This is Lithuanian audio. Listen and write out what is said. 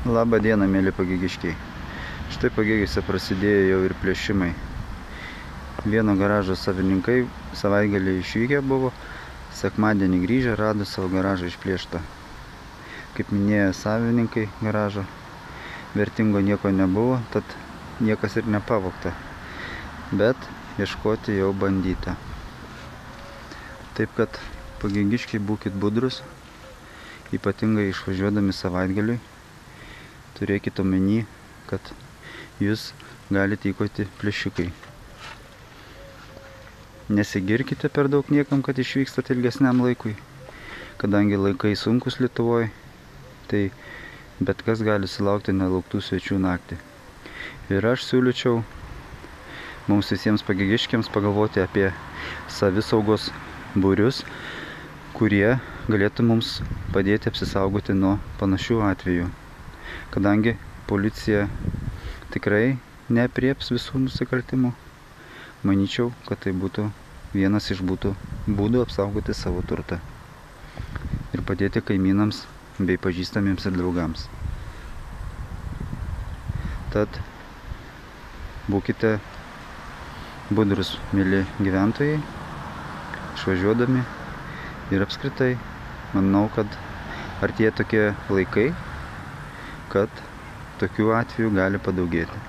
Labą dieną, mėly Pagėgiškiai. Štai Pagėgiuose prasidėjo jau ir plėšimai. Vieno garažo savininkai savaitgalį išvykę buvo, sekmadienį grįžę rado savo garažą išplėštą. Kaip minėjo savininkai garažo, vertingo nieko nebuvo, tad niekas ir nepavogta. Bet ieškoti jau bandyta. Taip kad Pagėgiškiai būkit budrus, ypatingai išvažiuodami savaitgaliui. Turėkite omeny, kad jūs galite įkoti plėšikai. Nesigirkite per daug niekam, kad išvykstate ilgesniam laikui, kadangi laikai sunkus Lietuvoje, tai bet kas gali sulaukti nelauktų svečių naktį. Ir aš siūlyčiau mums visiems Pagėgiškiams pagalvoti apie savisaugos būrius, kurie galėtų mums padėti apsisaugoti nuo panašių atvejų. Kadangi policija tikrai neaprieps visų nusikaltimų, manyčiau, kad tai būtų vienas iš būdų apsaugoti savo turtą ir padėti kaimynams bei pažįstamiems ir draugams. Tad būkite budrus, mėly gyventojai, išvažiuodami ir apskritai manau, kad artėja tokie laikai, kad tokių atvejų gali padaugėti.